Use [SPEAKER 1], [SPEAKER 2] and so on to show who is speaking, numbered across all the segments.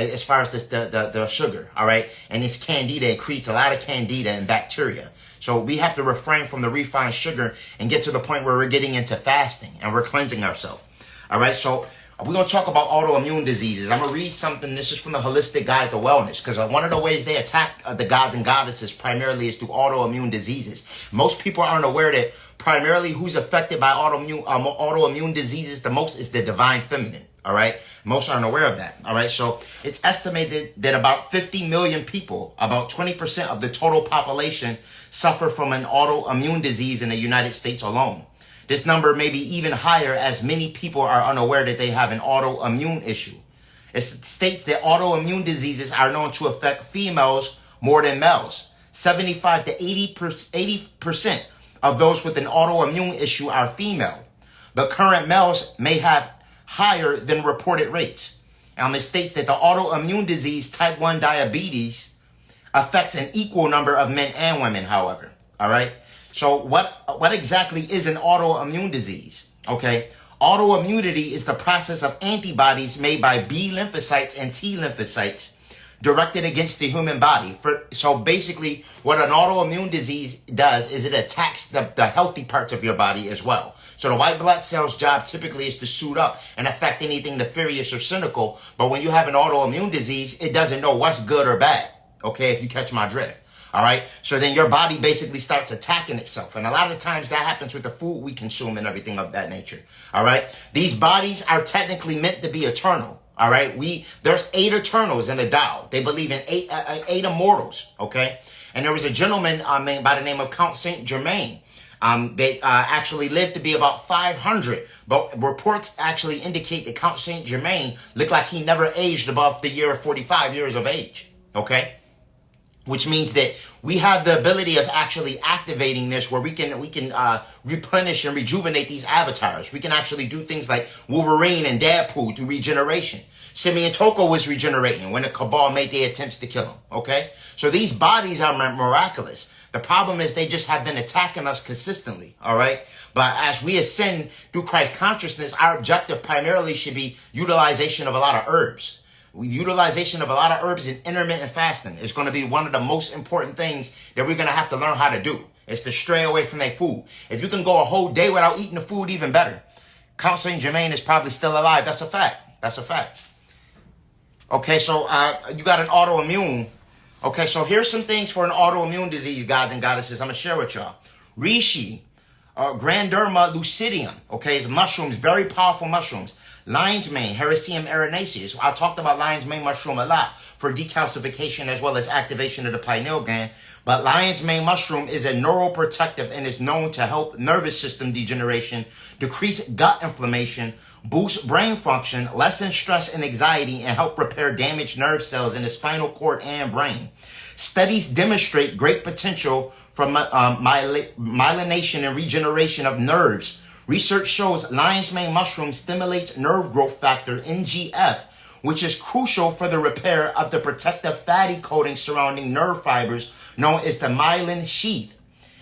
[SPEAKER 1] as far as the sugar, all right? And it's candida. It creates a lot of candida and bacteria. So we have to refrain from the refined sugar and get to the point where we're getting into fasting and we're cleansing ourselves, all right? So we're going to talk about autoimmune diseases. I'm going to read something. This is from the Holistic Guide to Wellness, because one of the ways they attack the gods and goddesses primarily is through autoimmune diseases. Most people aren't aware that primarily who's affected by autoimmune diseases the most is the divine feminine. All right. Most aren't aware of that. All right. So it's estimated that about 50 million people, about 20% of the total population, suffer from an autoimmune disease in the United States alone. This number may be even higher as many people are unaware that they have an autoimmune issue. It states that autoimmune diseases are known to affect females more than males. 75 to 80% of those with an autoimmune issue are female, but current males may have higher than reported rates. It states that the autoimmune disease type 1 diabetes affects an equal number of men and women, however. All right. So what exactly is an autoimmune disease? Okay. Autoimmunity is the process of antibodies made by B lymphocytes and T lymphocytes directed against the human body. So basically what an autoimmune disease does is it attacks the healthy parts of your body as well. So the white blood cell's job typically is to suit up and affect anything nefarious or cynical. But when you have an autoimmune disease, it doesn't know what's good or bad. Okay, if you catch my drift. All right. So then your body basically starts attacking itself. And a lot of times that happens with the food we consume and everything of that nature. All right. These bodies are technically meant to be eternal. All right. There's 8 Eternals in the Tao. They believe in eight immortals. Okay. And there was a gentleman by the name of Count Saint Germain. They actually lived to be about 500, but reports actually indicate that Count Saint Germain looked like he never aged above the year of 45 years of age. Okay. Which means that we have the ability of actually activating this where we can replenish and rejuvenate these avatars. We can actually do things like Wolverine and Deadpool through regeneration. Simeon Toko was regenerating when the Cabal made their attempts to kill him. Okay? So these bodies are miraculous. The problem is they just have been attacking us consistently. All right? But as we ascend through Christ consciousness, our objective primarily should be utilization of a lot of herbs. Utilization of a lot of herbs and intermittent fasting is going to be one of the most important things that we're going to have to learn how to do. Is to stray away from that food. If you can go a whole day without eating the food, even better. Count Saint Germain is probably still alive. That's a fact. That's a fact. Okay, so you got an autoimmune. Okay, so here's some things for an autoimmune disease, gods and goddesses. I'm going to share with y'all. Reishi, Granderma lucidium. Okay, it's mushrooms, very powerful mushrooms. Lion's mane, Hericium erinaceus. I talked about lion's mane mushroom a lot for decalcification as well as activation of the pineal gland. But lion's mane mushroom is a neuroprotective and is known to help nervous system degeneration, decrease gut inflammation, boost brain function, lessen stress and anxiety, and help repair damaged nerve cells in the spinal cord and brain. Studies demonstrate great potential for myelination and regeneration of nerves. Research shows lion's mane mushroom stimulates nerve growth factor, NGF, which is crucial for the repair of the protective fatty coating surrounding nerve fibers known as the myelin sheath.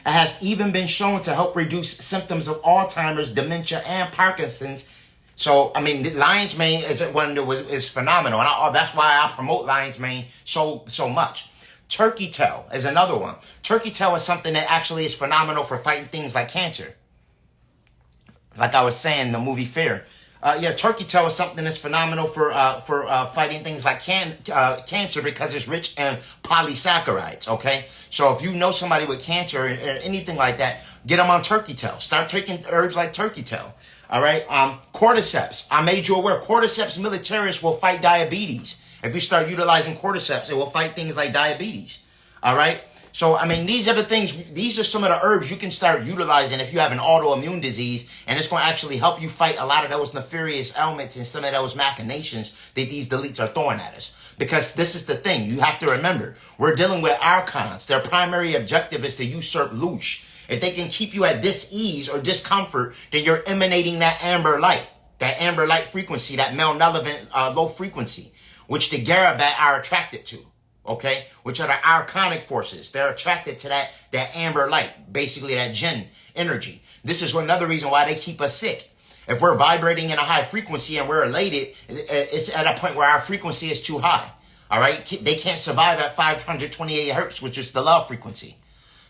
[SPEAKER 1] It has even been shown to help reduce symptoms of Alzheimer's, dementia, and Parkinson's. So, I mean, lion's mane is phenomenal. And that's why I promote lion's mane so much. Turkey tail is another one. Turkey tail is something that actually is phenomenal for fighting things like cancer. Like I was saying, the movie Fear. Turkey tail is something that's phenomenal for fighting things like cancer because it's rich in polysaccharides, okay? So if you know somebody with cancer or anything like that, get them on turkey tail. Start taking herbs like turkey tail, all right? Cordyceps. I made you aware. Cordyceps militaris will fight diabetes. If you start utilizing cordyceps, it will fight things like diabetes, all right? So, I mean, these are the things, these are some of the herbs you can start utilizing if you have an autoimmune disease, and it's going to actually help you fight a lot of those nefarious ailments and some of those machinations that these deletes are throwing at us. Because this is the thing, you have to remember, we're dealing with archons. Their primary objective is to usurp Lush. If they can keep you at dis-ease or discomfort, then you're emanating that amber light frequency, that malevolent low frequency, which the Garabat are attracted to. Okay, which are the archonic forces. They're attracted to that amber light, basically that Jinn energy. This is another reason why they keep us sick. If we're vibrating in a high frequency and we're elated, it's at a point where our frequency is too high. All right. They can't survive at 528 hertz, which is the love frequency.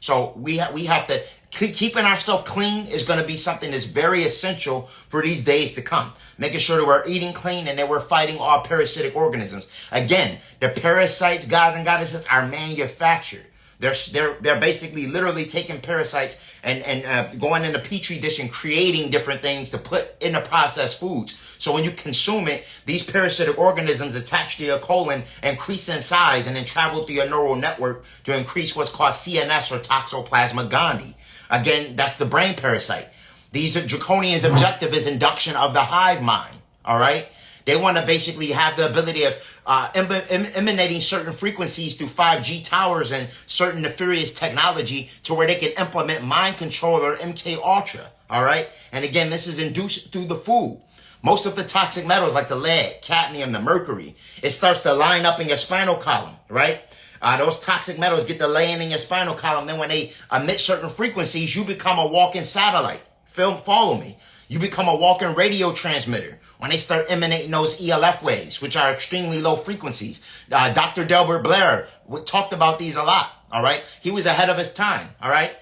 [SPEAKER 1] So we have to keeping ourselves clean is going to be something that's very essential for these days to come. Making sure that we're eating clean and that we're fighting all parasitic organisms. Again, the parasites, gods and goddesses, are manufactured. They're basically literally taking parasites and going in a petri dish and creating different things to put in the processed foods. So when you consume it, these parasitic organisms attach to your colon, increase in size, and then travel through your neural network to increase what's called CNS or Toxoplasma gondii. Again, that's the brain parasite. These draconians' objective is induction of the hive mind. All right. They want to basically have the ability of emanating certain frequencies through 5G towers and certain nefarious technology to where they can implement mind control or MK Ultra. All right. And again, this is induced through the food. Most of the toxic metals like the lead, cadmium, the mercury, it starts to line up in your spinal column, right? Those toxic metals get to laying in your spinal column. Then when they emit certain frequencies, you become a walking satellite. Follow me. You become a walking radio transmitter when they start emanating those ELF waves, which are extremely low frequencies. Dr. Delbert Blair talked about these a lot, all right? He was ahead of his time, all right?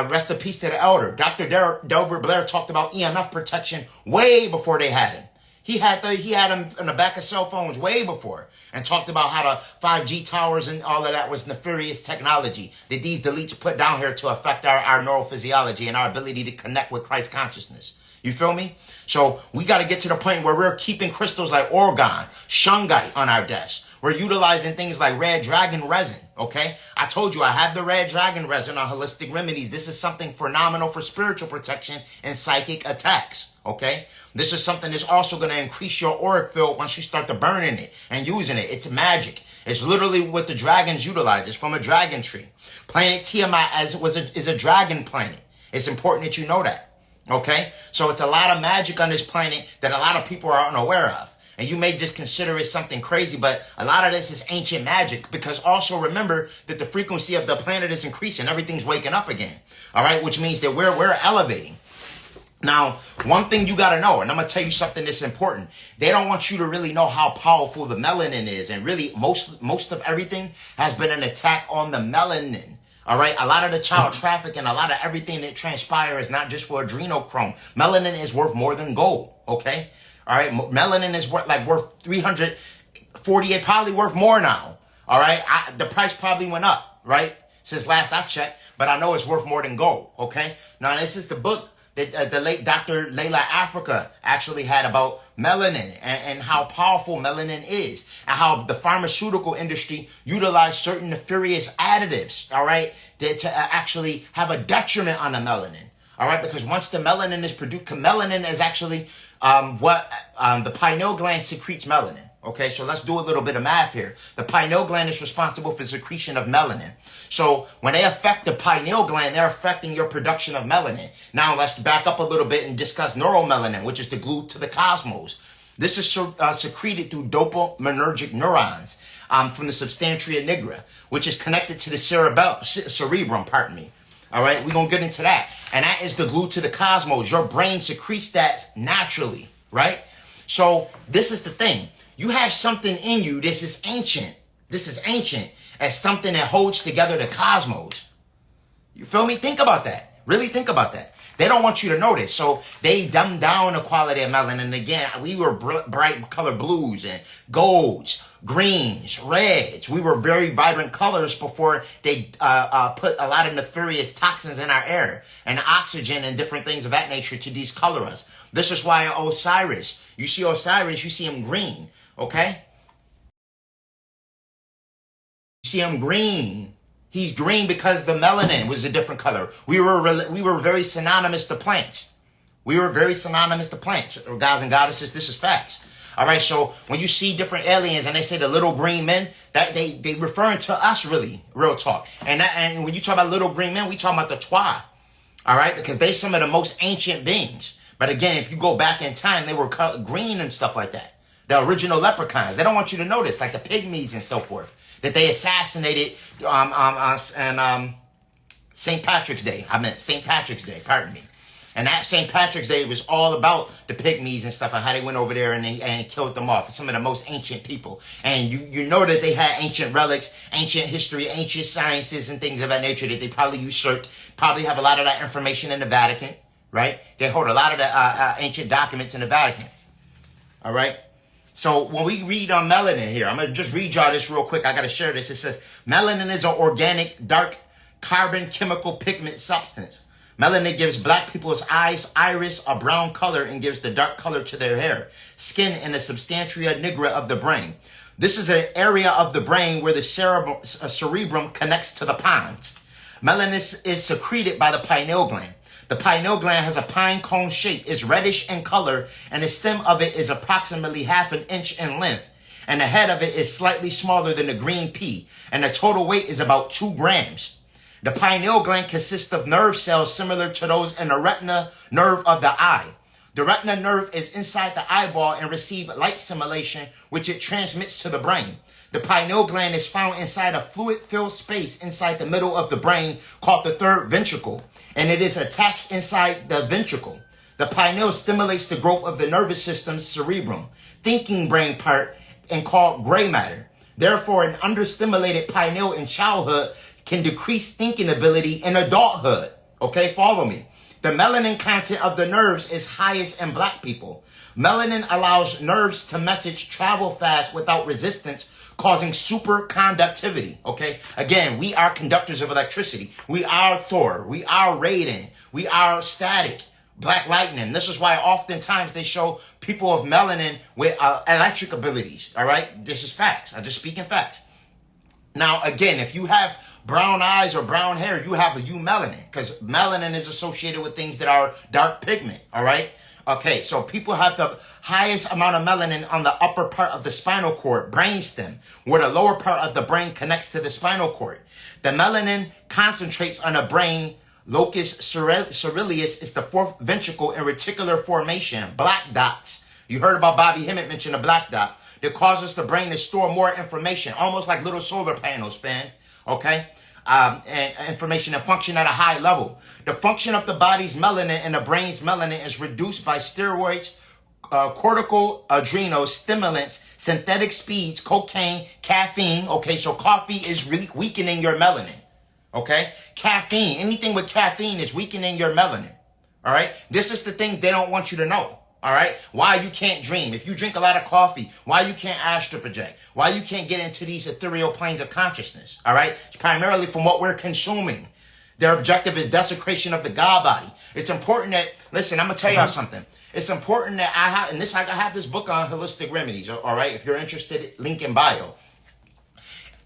[SPEAKER 1] Rest in peace to the elder. Dr. Delbert Blair talked about EMF protection way before they had him. He had them in the back of cell phones way before and talked about how the 5G towers and all of that was nefarious technology that these deletes put down here to affect our neurophysiology and our ability to connect with Christ consciousness. You feel me? So we got to get to the point where we're keeping crystals like orgone, shungite on our desk. We're utilizing things like red dragon resin, okay? I told you I have the red dragon resin on Holistic Remedies. This is something phenomenal for spiritual protection and psychic attacks, okay? This is something that's also going to increase your auric field once you start to burning it and using it. It's magic. It's literally what the dragons utilize. It's from a dragon tree. Planet Tiamat is a dragon planet. It's important that you know that. Okay, so it's a lot of magic on this planet that a lot of people are unaware of. And you may just consider it something crazy, but a lot of this is ancient magic, because also remember that the frequency of the planet is increasing. Everything's waking up again. All right, which means that we're elevating. Now, one thing you got to know, and I'm going to tell you something that's important. They don't want you to really know how powerful the melanin is. And really, most of everything has been an attack on the melanin. All right. A lot of the child trafficking, a lot of everything that transpires, not just for adrenochrome. Melanin is worth more than gold. OK. All right. Melanin is worth 348, probably worth more now. All right. The price probably went up, right, since last I checked. But I know it's worth more than gold. OK. Now, this is the book that the late Dr. Layla Africa actually had about melanin and how powerful melanin is, and how the pharmaceutical industry utilized certain nefarious additives, all right, to actually have a detriment on the melanin, all right, because once the melanin is produced, melanin is actually the pineal gland secretes melanin. Okay, so let's do a little bit of math here. The pineal gland is responsible for secretion of melanin. So when they affect the pineal gland, they're affecting your production of melanin. Now let's back up a little bit and discuss neuromelanin, which is the glue to the cosmos. This is secreted through dopaminergic neurons from the substantia nigra, which is connected to the cerebrum, pardon me. All right, we're going to get into that. And that is the glue to the cosmos. Your brain secretes that naturally, right? So this is the thing. You have something in you. This is ancient. This is ancient as something that holds together the cosmos. You feel me? Think about that. Really think about that. They don't want you to know this. So they dumb down the quality of melanin. And again, we were bright color blues and golds, greens, reds. We were very vibrant colors before they put a lot of nefarious toxins in our air and oxygen and different things of that nature to discolor us. This is why Osiris, you see him green. Okay? You see him green. He's green because the melanin was a different color. We were very synonymous to plants. We were very synonymous to plants. Gods and goddesses, this is facts. All right, so when you see different aliens and they say the little green men, that they referring to us, really, real talk. And when you talk about little green men, we talking about the Twa. All right, because they some of the most ancient beings. But again, if you go back in time, they were green and stuff like that. The original leprechauns. They don't want you to know this, like the pygmies and so forth, that they assassinated on St. Patrick's Day. St. Patrick's Day, pardon me. And that St. Patrick's Day was all about the pygmies and stuff and how they went over there and killed them off. Some of the most ancient people. And you know that they had ancient relics, ancient history, ancient sciences and things of that nature that they probably usurped. Probably have a lot of that information in the Vatican, right? They hold a lot of the ancient documents in the Vatican. All right? So when we read on melanin here, I'm going to just read y'all this real quick. I got to share this. It says, melanin is an organic, dark, carbon chemical pigment substance. Melanin gives black people's eyes, iris, a brown color and gives the dark color to their hair, skin, and the substantia nigra of the brain. This is an area of the brain where the cerebrum connects to the pons. Melanin is secreted by the pineal gland. The pineal gland has a pine cone shape, is reddish in color, and the stem of it is approximately ½ an inch in length, and the head of it is slightly smaller than a green pea, and the total weight is about 2 grams. The pineal gland consists of nerve cells similar to those in the retina nerve of the eye. The retina nerve is inside the eyeball and receives light stimulation, which it transmits to the brain. The pineal gland is found inside a fluid-filled space inside the middle of the brain called the third ventricle, and it is attached inside the ventricle. The pineal stimulates the growth of the nervous system's cerebrum, thinking brain part, and called gray matter. Therefore, an understimulated pineal in childhood can decrease thinking ability in adulthood. Okay, follow me. The melanin content of the nerves is highest in black people. Melanin allows nerves to message travel fast without resistance, causing superconductivity. Okay, again, we are conductors of electricity. We are Thor. We are Raiden. We are static. Black lightning. This is why oftentimes they show people of melanin with electric abilities. All right, this is facts. I'm just speaking facts. Now, again, if you have brown eyes or brown hair, you have a eumelanin, because melanin is associated with things that are dark pigment, all right? Okay, so people have the highest amount of melanin on the upper part of the spinal cord, brainstem, where the lower part of the brain connects to the spinal cord. The melanin concentrates on the brain. Locus coeruleus is the fourth ventricle in reticular formation, black dots. You heard about Bobby Hemmett mention a black dot that causes the brain to store more information, almost like little solar panels, fam. Okay? And information and function at a high level. The function of the body's melanin and the brain's melanin is reduced by steroids, cortical adrenal stimulants, synthetic speeds, cocaine, caffeine. Okay, so coffee is weakening your melanin. Okay? Caffeine, anything with caffeine is weakening your melanin. All right? This is the things they don't want you to know. All right? Why you can't dream. If you drink a lot of coffee, why you can't astral project. Why you can't get into these ethereal planes of consciousness. All right? It's primarily from what we're consuming. Their objective is desecration of the God body. It's important that, listen, I'm going to tell y'all something. It's important that I have this book on holistic remedies. All right? If you're interested, link in bio.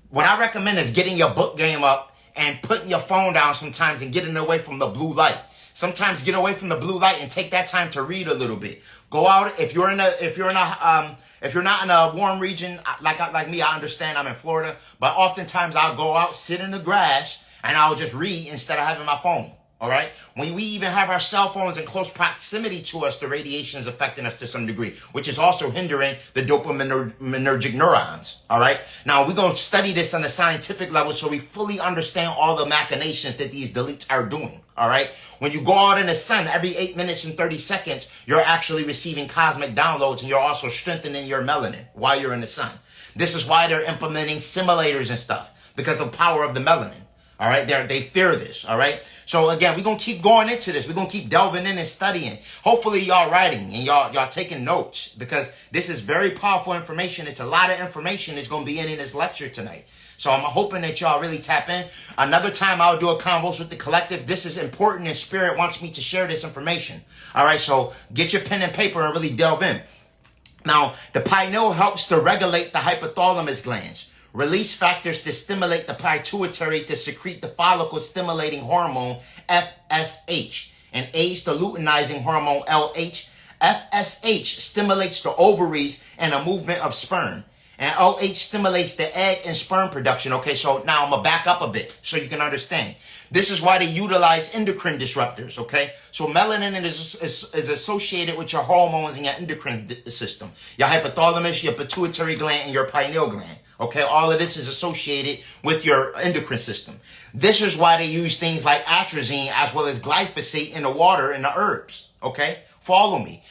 [SPEAKER 1] What I recommend is getting your book game up and putting your phone down sometimes and getting away from the blue light. Sometimes get away from the blue light and take that time to read a little bit. Go out if you're not in a warm region like me. I understand I'm in Florida, but oftentimes I'll go out, sit in the grass, and I'll just read instead of having my phone. All right. When we even have our cell phones in close proximity to us, the radiation is affecting us to some degree, which is also hindering the dopaminergic neurons. All right. Now we're going to study this on a scientific level so we fully understand all the machinations that these deletes are doing. All right. When you go out in the sun every 8 minutes and 30 seconds, you're actually receiving cosmic downloads and you're also strengthening your melanin while you're in the sun. This is why they're implementing simulators and stuff, because of the power of the melanin. All right, they fear this. All right. So again, we're gonna keep going into this. We're gonna keep delving in and studying. Hopefully, y'all writing and y'all taking notes, because this is very powerful information. It's a lot of information that's gonna be in this lecture tonight. So I'm hoping that y'all really tap in. Another time I'll do a Convos with the Collective. This is important and Spirit wants me to share this information. All right, so get your pen and paper and really delve in. Now, the pineal helps to regulate the hypothalamus glands. Release factors to stimulate the pituitary to secrete the follicle-stimulating hormone, FSH, and aids the luteinizing hormone, LH. FSH stimulates the ovaries and the movement of sperm. And OH stimulates the egg and sperm production. Okay, so now I'm going to back up a bit so you can understand. This is why they utilize endocrine disruptors, okay? So melanin is associated with your hormones and your endocrine system. Your hypothalamus, your pituitary gland, and your pineal gland. Okay, all of this is associated with your endocrine system. This is why they use things like atrazine as well as glyphosate in the water and the herbs. Okay, follow me.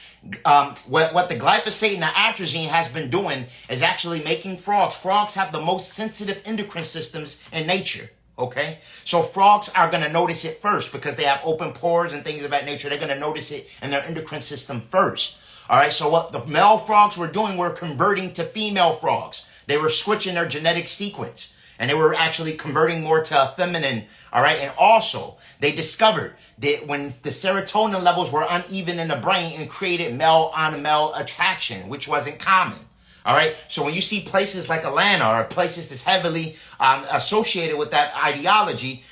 [SPEAKER 1] What the glyphosate and the atrazine has been doing is actually making frogs. Frogs have the most sensitive endocrine systems in nature. Okay, so frogs are going to notice it first because they have open pores and things of that nature. They're going to notice it in their endocrine system first. All right, so what the male frogs were doing were converting to female frogs. They were switching their genetic sequence and they were actually converting more to feminine. All right, and also they discovered that when the serotonin levels were uneven in the brain, it created male on male attraction, which wasn't common. All right. So when you see places like Atlanta or places that's heavily associated with that ideology,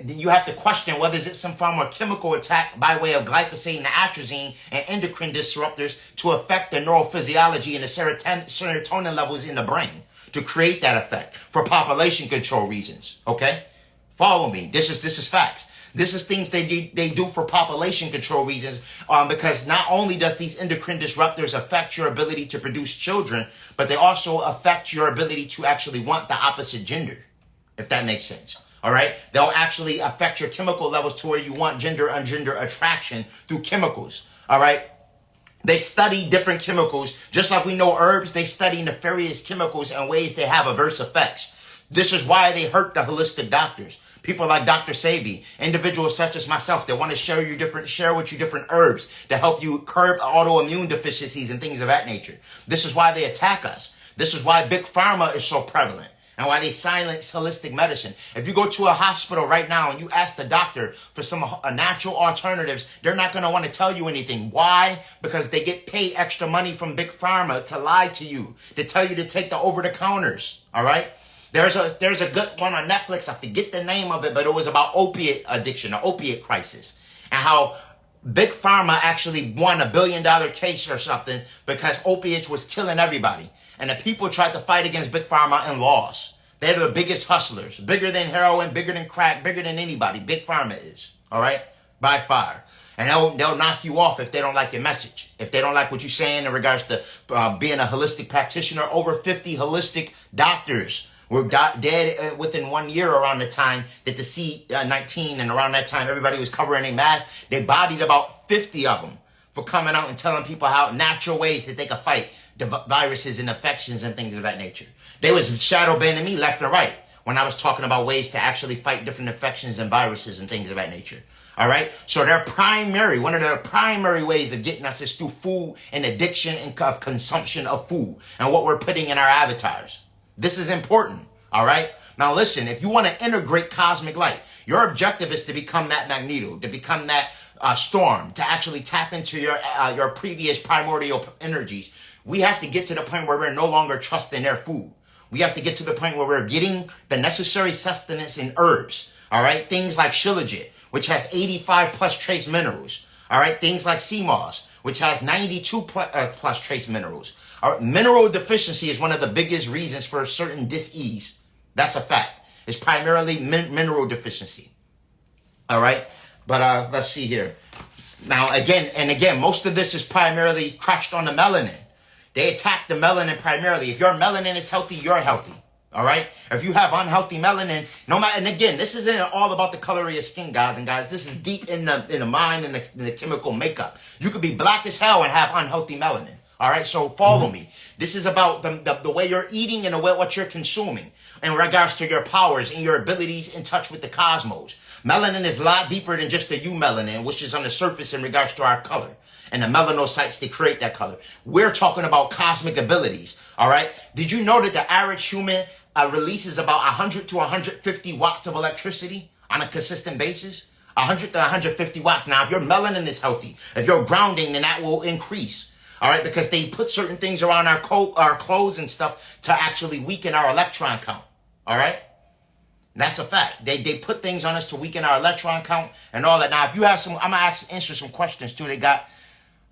[SPEAKER 1] you have to question whether it's some form of chemical attack by way of glyphosate and atrazine and endocrine disruptors to affect the neurophysiology and the serotonin levels in the brain to create that effect for population control reasons. Okay. Follow me. This is facts. This is things they do for population control reasons, because not only does these endocrine disruptors affect your ability to produce children, but they also affect your ability to actually want the opposite gender, if that makes sense. All right. They'll actually affect your chemical levels to where you want gender and gender attraction through chemicals. All right. They study different chemicals, just like we know herbs. They study nefarious chemicals and ways they have adverse effects. This is why they hurt the holistic doctors. People like Dr. Sebi, individuals such as myself that want to share with you different herbs to help you curb autoimmune deficiencies and things of that nature. This is why they attack us. This is why Big Pharma is so prevalent and why they silence holistic medicine. If you go to a hospital right now and you ask the doctor for some natural alternatives, they're not going to want to tell you anything. Why? Because they get paid extra money from Big Pharma to lie to you, to tell you to take the over-the-counters. All right? There's a good one on Netflix. I forget the name of it, but it was about opiate addiction, or opiate crisis, and how Big Pharma actually won $1 billion case or something because opiates was killing everybody. And the people tried to fight against Big Pharma and lost. They're the biggest hustlers, bigger than heroin, bigger than crack, bigger than anybody. Big Pharma is, all right, by far. And they'll knock you off if they don't like your message. If they don't like what you're saying in regards to being a holistic practitioner. Over 50 holistic doctors were dead within 1 year around the time that the C-19, and around that time everybody was covering their mask. They bodied about 50 of them for coming out and telling people how natural ways that they could fight the viruses and infections and things of that nature. They was shadow banning me left and right when I was talking about ways to actually fight different infections and viruses and things of that nature. All right. So one of their primary ways of getting us is through food and addiction and of consumption of food and what we're putting in our avatars. This is important, all right? Now, listen, if you want to integrate cosmic light, your objective is to become that Magneto, to become that Storm, to actually tap into your previous primordial energies. We have to get to the point where we're no longer trusting their food. We have to get to the point where we're getting the necessary sustenance in herbs, all right? Things like Shilajit, which has 85 plus trace minerals, all right? Things like sea moss, which has 92 plus trace minerals. Mineral deficiency is one of the biggest reasons for certain dis-ease. That's a fact. It's primarily mineral deficiency. All right. But let's see here. Now, again, most of this is primarily crushed on the melanin. They attack the melanin primarily. If your melanin is healthy, you're healthy. All right. If you have unhealthy melanin, no matter, and again, this isn't all about the color of your skin, guys and guys. This is deep in the mind and the chemical makeup. You could be black as hell and have unhealthy melanin. All right, so follow me. This is about the way you're eating and what you're consuming in regards to your powers and your abilities in touch with the cosmos. Melanin is a lot deeper than just the eumelanin, which is on the surface in regards to our color. And the melanocytes, they create that color. We're talking about cosmic abilities, all right? Did you know that the average human releases about 100 to 150 watts of electricity on a consistent basis? 100 to 150 watts. Now, if your melanin is healthy, if you're grounding, then that will increase. All right, because they put certain things around our clothes and stuff to actually weaken our electron count. All right, that's a fact. They put things on us to weaken our electron count and all that. Now, if you have some, I'm gonna answer some questions too. They got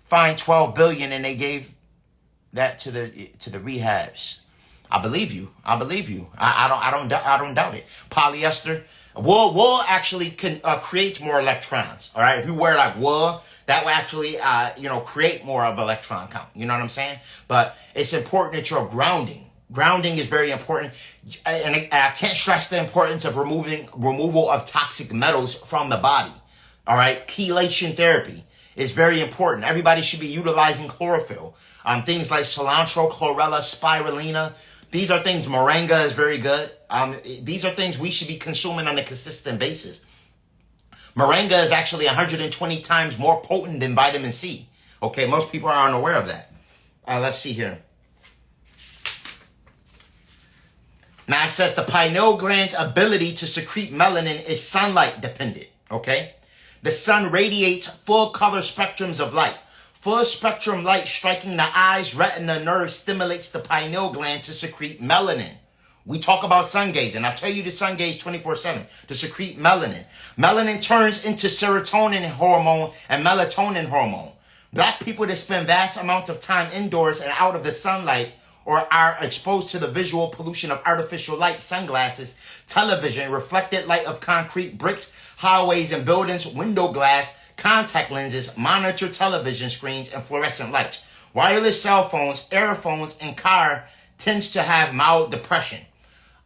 [SPEAKER 1] fined $12 billion and they gave that to the rehabs. I believe you. I don't doubt it. Polyester, wool actually can create more electrons. All right, if you wear like wool, that will actually, create more of electron count. You know what I'm saying? But it's important that you're grounding. Grounding is very important. And I can't stress the importance of removal of toxic metals from the body. All right. Chelation therapy is very important. Everybody should be utilizing chlorophyll. Things like cilantro, chlorella, spirulina. These are things, moringa is very good. These are things we should be consuming on a consistent basis. Moringa is actually 120 times more potent than vitamin C. Okay, most people are unaware of that. Let's see here. Now it says the pineal gland's ability to secrete melanin is sunlight dependent. Okay, the sun radiates full color spectrums of light. Full spectrum light striking the eyes, retina, nerves stimulates the pineal gland to secrete melanin. We talk about sun gazing. I'll tell you to sun gaze 24/7 to secrete melanin. Melanin turns into serotonin hormone and melatonin hormone. Black people that spend vast amounts of time indoors and out of the sunlight or are exposed to the visual pollution of artificial light, sunglasses, television, reflected light of concrete, bricks, highways and buildings, window glass, contact lenses, monitor television screens, and fluorescent lights. Wireless cell phones, earphones, and car tends to have mild depression.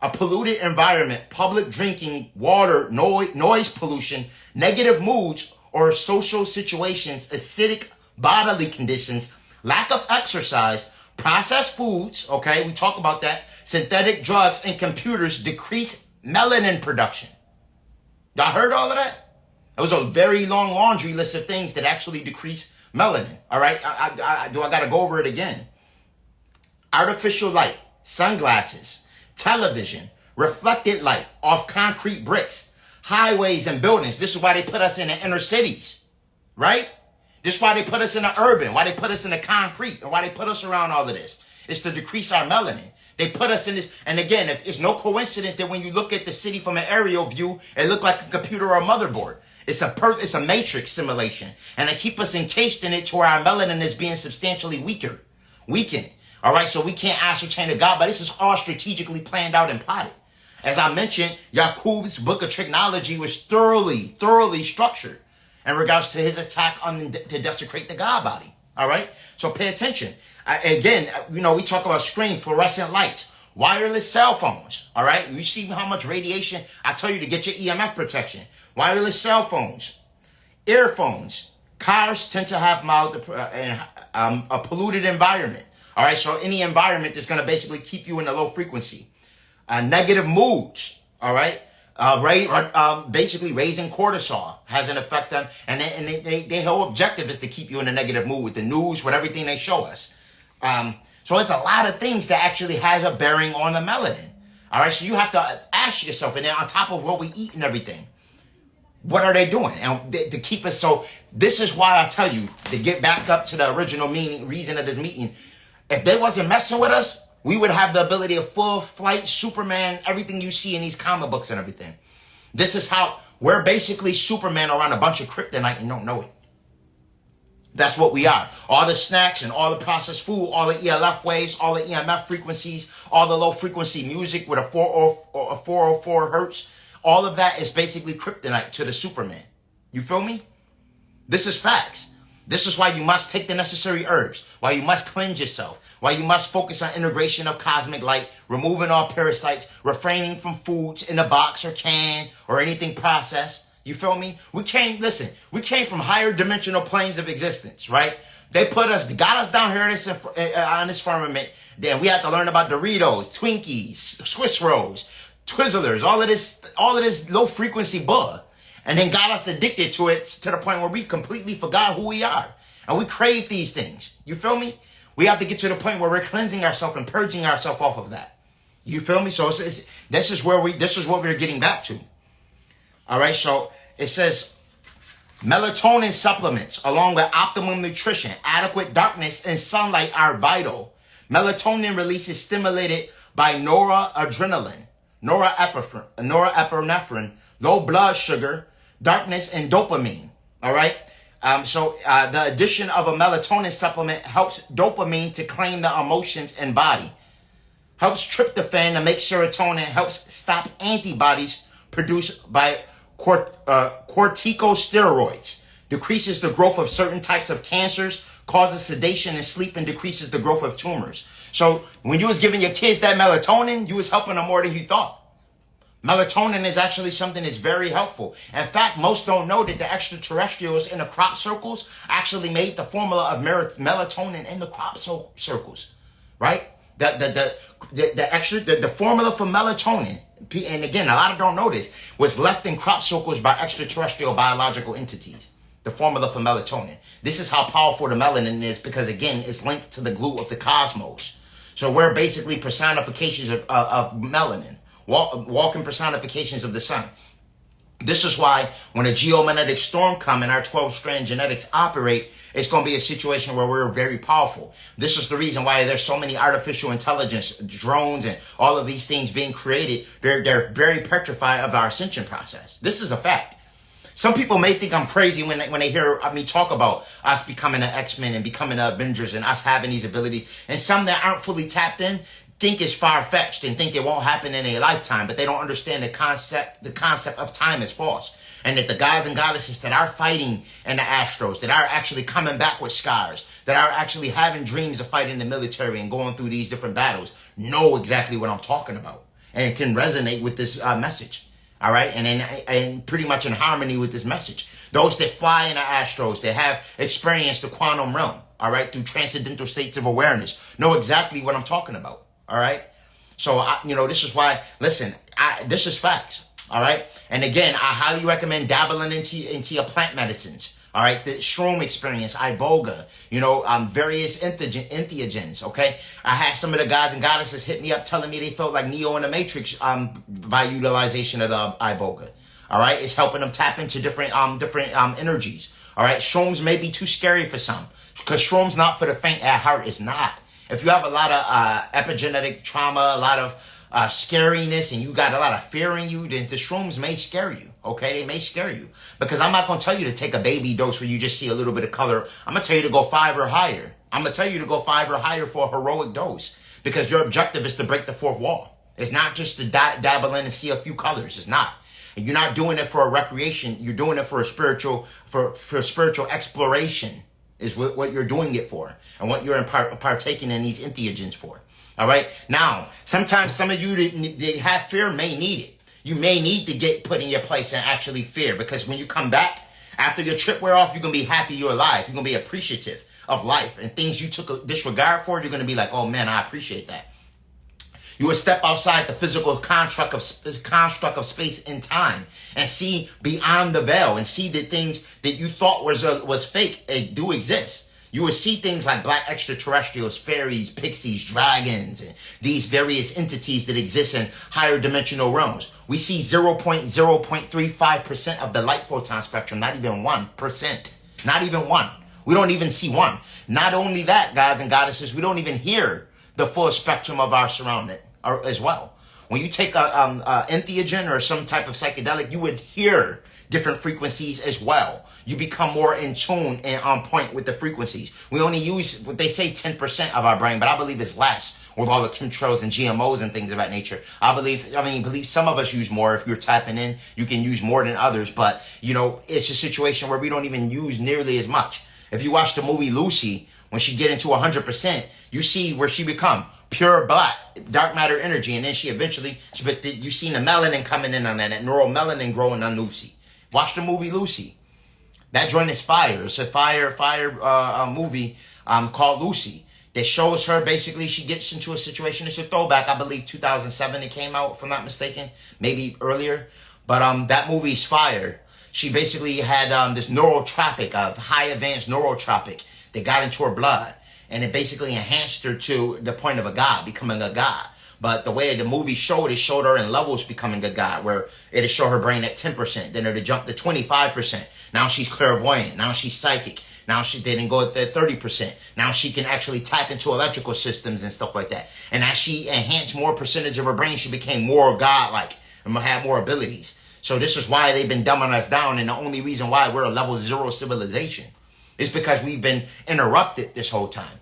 [SPEAKER 1] A polluted environment, public drinking, water, noise pollution, negative moods or social situations, acidic bodily conditions, lack of exercise, processed foods, okay, we talk about that, synthetic drugs, and computers decrease melanin production. Y'all heard all of that? It was a very long laundry list of things that actually decrease melanin, all right? I got to go over it again. Artificial light, sunglasses, television, reflected light off concrete bricks, highways and buildings. This is why they put us in the inner cities, right? This is why they put us in the urban, why they put us in the concrete, and why they put us around all of this. It's to decrease our melanin. They put us in this, and again, it's no coincidence that when you look at the city from an aerial view, it looks like a computer or a motherboard. It's a matrix simulation, and they keep us encased in it to where our melanin is being substantially weakened. All right, so we can't ascertain a God, but this is all strategically planned out and plotted. As I mentioned, Yaqub's book of trigonology was thoroughly structured in regards to his attack to desecrate the God body. All right, so pay attention. Again, we talk about screen, fluorescent lights, wireless cell phones. All right, you see how much radiation? I tell you to get your EMF protection. Wireless cell phones, earphones, cars tend to have mild a polluted environment. All right, so any environment that's going to basically keep you in a low frequency. Negative moods, all right? Basically raising cortisol has an effect on, and their whole objective is to keep you in a negative mood with the news, with everything they show us. So it's a lot of things that actually has a bearing on the melanin. All right, so you have to ask yourself, and then on top of what we eat and everything, what are they doing? And to keep us, so this is why I tell you, to get back up to the original reason of this meeting, if they wasn't messing with us, we would have the ability of full flight, Superman, everything you see in these comic books and everything. This is how we're basically Superman around a bunch of kryptonite and don't know it. That's what we are. All the snacks and all the processed food, all the ELF waves, all the EMF frequencies, all the low frequency music with a 404 hertz, all of that is basically kryptonite to the Superman. You feel me? This is facts. This is why you must take the necessary herbs, why you must cleanse yourself, why you must focus on integration of cosmic light, removing all parasites, refraining from foods in a box or can or anything processed. You feel me? We came from higher dimensional planes of existence, right? They got us down here on this firmament. Then we had to learn about Doritos, Twinkies, Swiss rolls, Twizzlers, all of this low frequency bull. And then got us addicted to it to the point where we completely forgot who we are. And we crave these things. You feel me? We have to get to the point where we're cleansing ourselves and purging ourselves off of that. You feel me? So this is what we're getting back to. All right. So it says melatonin supplements along with optimum nutrition, adequate darkness and sunlight are vital. Melatonin release is stimulated by noradrenaline, norepinephrine, low blood sugar, darkness, and dopamine. All right. So the addition of a melatonin supplement helps dopamine to claim the emotions and body, helps tryptophan to make serotonin, helps stop antibodies produced by corticosteroids, decreases the growth of certain types of cancers, causes sedation and sleep, and decreases the growth of tumors. So when you was giving your kids that melatonin, you was helping them more than you thought. Melatonin is actually something that's very helpful. In fact, most don't know that the extraterrestrials in the crop circles actually made the formula of melatonin in the crop circles, right? The formula for melatonin, and again, a lot of don't know this, was left in crop circles by extraterrestrial biological entities. The formula for melatonin. This is how powerful the melanin is because, again, it's linked to the glue of the cosmos. So we're basically personifications of melanin. Walking personifications of the sun. This is why when a geomagnetic storm comes and our 12-strand genetics operate, it's going to be a situation where we're very powerful. This is the reason why there's so many artificial intelligence, drones, and all of these things being created. They're very petrified of our ascension process. This is a fact. Some people may think I'm crazy when they hear me talk about us becoming an X-Men and becoming Avengers and us having these abilities. And some that aren't fully tapped in think it's far-fetched and think it won't happen in a lifetime, but they don't understand the concept of time is false. And that the gods and goddesses that are fighting in the astros, that are actually coming back with scars, that are actually having dreams of fighting the military and going through these different battles, know exactly what I'm talking about and can resonate with this message. All right, and pretty much in harmony with this message. Those that fly in the astros, that have experienced the quantum realm, all right, through transcendental states of awareness, know exactly what I'm talking about. All right, so this is why. Listen, this is facts. All right, and again, I highly recommend dabbling into your plant medicines. All right, the shroom experience, iboga, various entheogens, okay? I had some of the gods and goddesses hit me up telling me they felt like Neo in the Matrix by utilization of the iboga. All right, it's helping them tap into different energies. All right, shrooms may be too scary for some because shrooms not for the faint at heart. It's not. If you have a lot of epigenetic trauma, a lot of scariness, and you got a lot of fear in you, then the shrooms may scare you, okay? They may scare you. Because I'm not going to tell you to take a baby dose where you just see a little bit of color. I'm going to tell you to go 5 or higher. I'm going to tell you to go 5 or higher for a heroic dose. Because your objective is to break the fourth wall. It's not just to dabble in and see a few colors. It's not. And you're not doing it for a recreation. You're doing it for a spiritual exploration is what you're doing it for. And what you're partaking in these entheogens for. All right. Now, sometimes some of you that have fear may need it. You may need to get put in your place and actually fear, because when you come back after your trip wear off, you're going to be happy you're alive. You're going to be appreciative of life, and things you took a disregard for, you're going to be like, oh man, I appreciate that. You will step outside the physical construct of space and time and see beyond the veil and see the things that you thought was fake do exist. You will see things like black extraterrestrials, fairies, pixies, dragons, and these various entities that exist in higher dimensional realms. We see 0.035% of the light photon spectrum, not even 1%. Not even 1. We don't even see 1. Not only that, gods and goddesses, we don't even hear the full spectrum of our surrounding as well. When you take a entheogen or some type of psychedelic, you would hear different frequencies as well. You become more in tune and on point with the frequencies. We only use what they say 10% of our brain, but I believe it's less with all the chemtrails and GMOs and things of that nature. I believe some of us use more. If you're tapping in, you can use more than others, but it's a situation where we don't even use nearly as much. If you watch the movie Lucy, when she get into 100%, you see where she become pure black, dark matter energy, and then you see the melanin coming in on that neural melanin growing on Lucy. Watch the movie Lucy. That joint is fire. It's a fire movie called Lucy that shows her basically she gets into a situation. It's a throwback. I believe 2007 it came out, if I'm not mistaken, maybe earlier. But that movie's fire. She basically had this neurotropic, high advanced neurotropic that got into her blood, and it basically enhanced her to the point of a god, becoming a god. But the way the movie showed her in levels becoming a god, where it'll show her brain at 10%, then it'll jump to 25%. Now she's clairvoyant. Now she's psychic. Now she didn't go at 30%. Now she can actually tap into electrical systems and stuff like that. And as she enhanced more percentage of her brain, she became more godlike and had more abilities. So this is why they've been dumbing us down, and the only reason why we're a level 0 civilization is because we've been interrupted this whole time.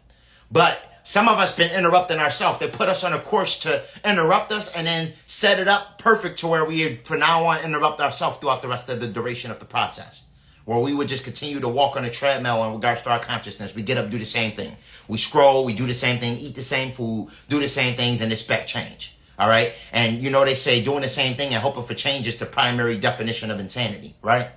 [SPEAKER 1] But some of us been interrupting ourselves. They put us on a course to interrupt us and then set it up perfect to where we, from now on, interrupt ourselves throughout the rest of the duration of the process. where we would just continue to walk on a treadmill in regards to our consciousness. We get up, do the same thing. We scroll, we do the same thing, eat the same food, do the same things, and expect change. All right? And you know they say doing the same thing and hoping for change is the primary definition of insanity, right?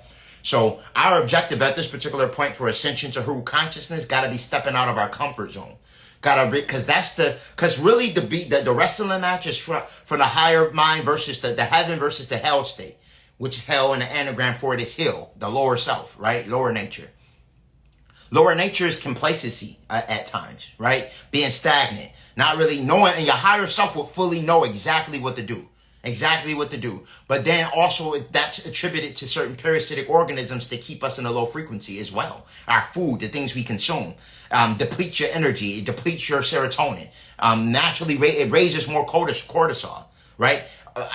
[SPEAKER 1] So our objective at this particular point for ascension to Heru consciousness got to be stepping out of our comfort zone. Because really the wrestling match is for the higher mind versus the heaven versus the hell state, which hell in the anagram for it is hill, the lower self, right? Lower nature. Lower nature is complacency at times, right? Being stagnant, not really knowing, and your higher self will fully know exactly what to do. Exactly what to do. But then also that's attributed to certain parasitic organisms that keep us in a low frequency as well. Our food, the things we consume, depletes your energy, it depletes your serotonin. Naturally, it raises more cortisol, right?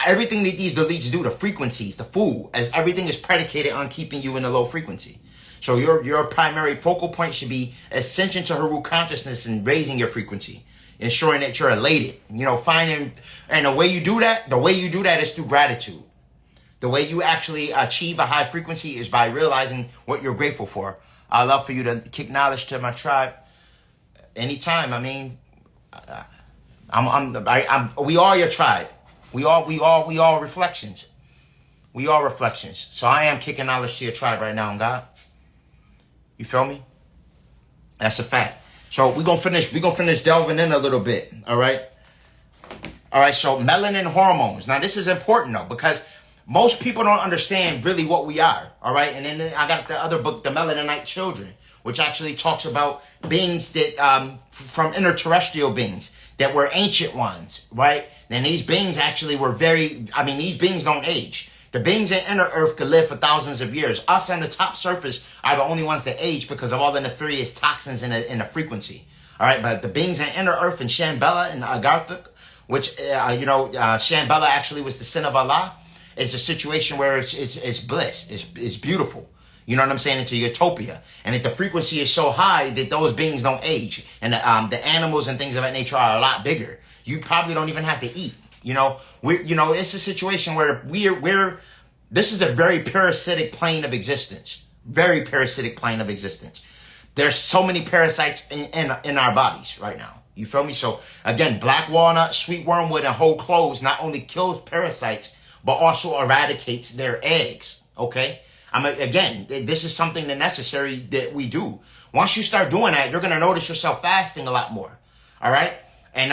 [SPEAKER 1] Everything that these deletes do, the frequencies, the food, as everything is predicated on keeping you in a low frequency. So your primary focal point should be ascension to Heru consciousness and raising your frequency. Ensuring that you're elated, and the way you do that is through gratitude. The way you actually achieve a high frequency is by realizing what you're grateful for. I'd love for you to kick knowledge to my tribe anytime. I mean, we are your tribe. We all reflections. We are reflections. So I am kicking knowledge to your tribe right now, God. You feel me? That's a fact. So we're gonna finish delving in a little bit. All right. So melanin hormones. Now this is important though, because most people don't understand really what we are. All right. And then I got the other book, The Melaninite Children, which actually talks about beings that from interterrestrial beings that were ancient ones. Right. And these beings actually were these beings don't age. The beings in inner earth could live for thousands of years. Us on the top surface are the only ones that age because of all the nefarious toxins in the frequency. All right, but the beings in inner earth and Shambhala and Agartha, which, Shambhala actually was the sin of Allah, is a situation where it's bliss. It's beautiful. You know what I'm saying? It's a utopia. And if the frequency is so high that those beings don't age and the animals and things of that nature are a lot bigger, you probably don't even have to eat. It's a situation where this is a very parasitic plane of existence. Very parasitic plane of existence. There's so many parasites in our bodies right now. You feel me? So again, black walnut, sweet wormwood, and whole cloves not only kills parasites, but also eradicates their eggs. Okay? Again, this is something that's necessary that we do. Once you start doing that, you're going to notice yourself fasting a lot more. All right? And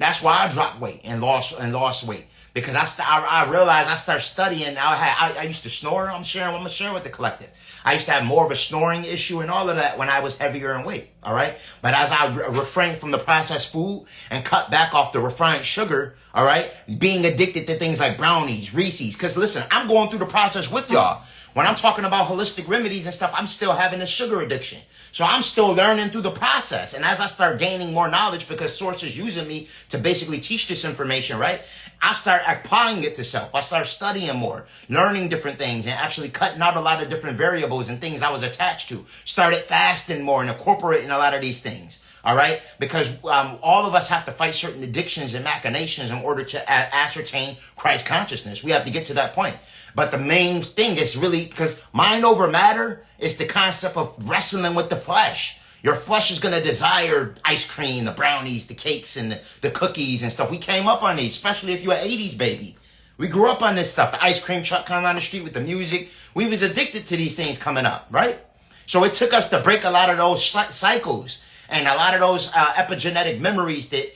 [SPEAKER 1] that's why I dropped weight and lost weight, because I realized I started studying. I used to snore. I'm gonna share with the collective. I used to have more of a snoring issue and all of that when I was heavier in weight. All right, but as I refrained from the processed food and cut back off the refined sugar, all right, being addicted to things like brownies, Reese's. Because listen, I'm going through the process with y'all. When I'm talking about holistic remedies and stuff, I'm still having a sugar addiction. So I'm still learning through the process. And as I start gaining more knowledge, because sources using me to basically teach this information, right? I start applying it to self. I start studying more, learning different things, and actually cutting out a lot of different variables and things I was attached to. Started fasting more and incorporating a lot of these things. All right? Because all of us have to fight certain addictions and machinations in order to ascertain Christ consciousness. We have to get to that point. But the main thing is really, because mind over matter is the concept of wrestling with the flesh. Your flesh is going to desire ice cream, the brownies, the cakes, and the cookies and stuff. We came up on these, especially if you're an 80s baby. We grew up on this stuff. The ice cream truck coming down the street with the music. We was addicted to these things coming up, right? So it took us to break a lot of those cycles and a lot of those epigenetic memories that,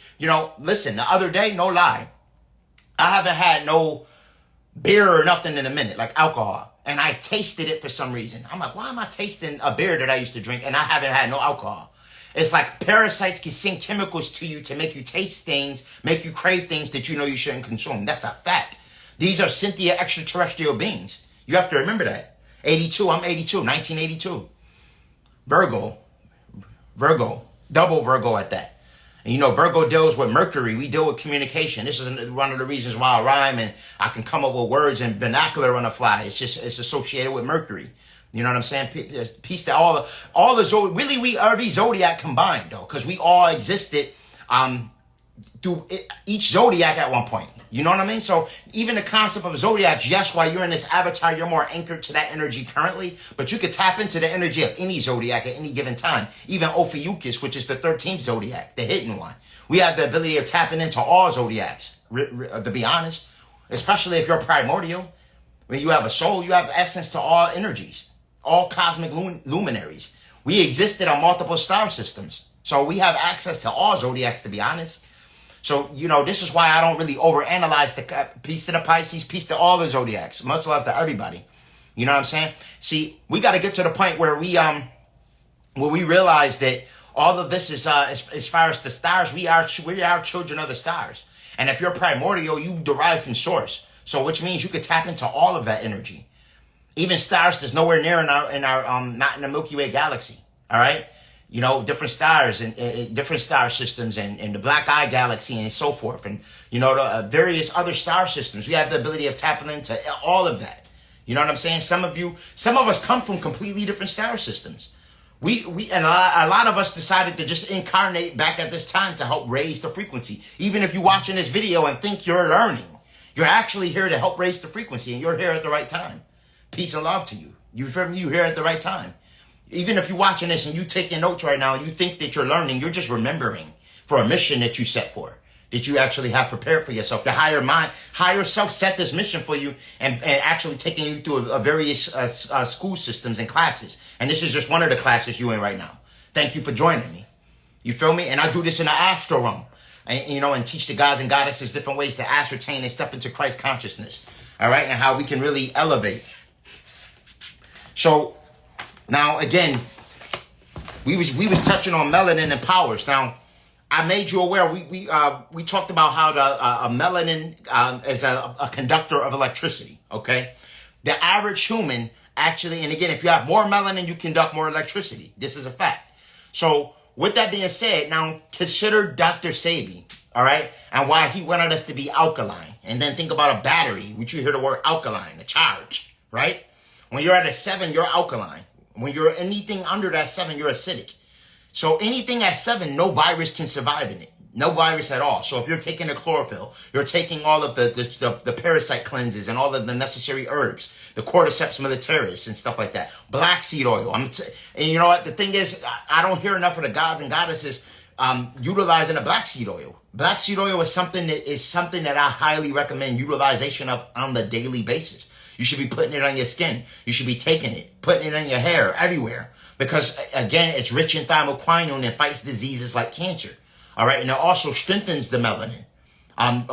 [SPEAKER 1] listen, the other day, no lie, I haven't had no beer or nothing in a minute, like alcohol. And I tasted it for some reason. I'm like, why am I tasting a beer that I used to drink and I haven't had no alcohol? It's like parasites can send chemicals to you to make you taste things, make you crave things that you know you shouldn't consume. That's a fact. These are sentient extraterrestrial beings. You have to remember that. 82, I'm 82, 1982. Virgo, double Virgo at that. And Virgo deals with Mercury. We deal with communication. This is one of the reasons why I rhyme and I can come up with words and vernacular on the fly. It's associated with Mercury. You know what I'm saying? Piece that all the zodiac. Really, we are the zodiac combined though, because we all existed through each zodiac at one point. You know what I mean? So even the concept of zodiacs, yes, while you're in this avatar, you're more anchored to that energy currently, but you could tap into the energy of any zodiac at any given time. Even Ophiuchus, which is the 13th zodiac, the hidden one. We have the ability of tapping into all zodiacs, to be honest, especially if you're primordial. When you have a soul, you have essence to all energies, all cosmic luminaries. We existed on multiple star systems. So we have access to all zodiacs, to be honest. So, this is why I don't really overanalyze the piece to the Pisces, piece to all the zodiacs. Much love to everybody. You know what I'm saying? See, we got to get to the point where we realize that all of this is, as far as the stars, we are children of the stars. And if you're primordial, you derive from source. So, which means you could tap into all of that energy. Even stars that's nowhere near not in the Milky Way galaxy. All right? Different stars and different star systems and the Black Eye galaxy and so forth. And, the various other star systems. We have the ability of tapping into all of that. You know what I'm saying? Some of us come from completely different star systems. And a lot of us decided to just incarnate back at this time to help raise the frequency. Even if you're watching this video and think you're learning, you're actually here to help raise the frequency, and you're here at the right time. Peace and love to you. You're here at the right time. Even if you're watching this and you're taking notes right now and you think that you're learning, you're just remembering for a mission that you set for, that you actually have prepared for yourself. The higher self set this mission for you and actually taking you through a various school systems and classes. And this is just one of the classes you're in right now. Thank you for joining me. You feel me? And I do this in the astral realm, and teach the gods and goddesses different ways to ascertain and step into Christ consciousness. All right. And how we can really elevate. So, now, again, we was touching on melanin and powers. Now, I made you aware. We talked about how the melanin is a conductor of electricity. Okay, the average human actually, and again, if you have more melanin, you conduct more electricity. This is a fact. So, with that being said, now consider Dr. Sebi, all right, and why he wanted us to be alkaline, and then think about a battery, which you hear the word alkaline, a charge, right? When you're at a 7, you're alkaline. When you're anything under that 7, you're acidic. So anything at 7, no virus can survive in it. No virus at all. So if you're taking the chlorophyll, you're taking all of the parasite cleanses and all of the necessary herbs, the cordyceps militaris and stuff like that. Black seed oil. And you know what? The thing is, I don't hear enough of the gods and goddesses utilizing the black seed oil. Black seed oil is something that I highly recommend utilization of on the daily basis. You should be putting it on your skin. You should be taking it, putting it on your hair, everywhere. Because, again, it's rich in thymoquinone and fights diseases like cancer. All right? And it also strengthens the melanin.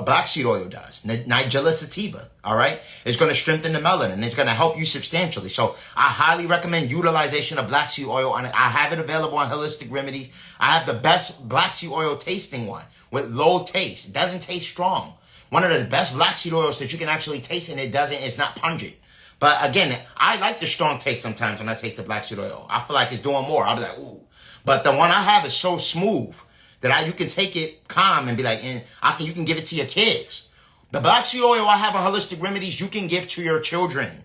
[SPEAKER 1] Black seed oil does. Nigella sativa, all right? It's going to strengthen the melanin. It's going to help you substantially. So I highly recommend utilization of black seed oil. I have it available on Holistic Remedies. I have the best black seed oil tasting one with low taste. It doesn't taste strong. One of the best black seed oils that you can actually taste, and it's not pungent. But again, I like the strong taste sometimes when I taste the black seed oil. I feel like it's doing more. I'll be like, ooh. But the one I have is so smooth that you can take it calm and be like, you can give it to your kids. The black seed oil I have on Holistic Remedies, you can give to your children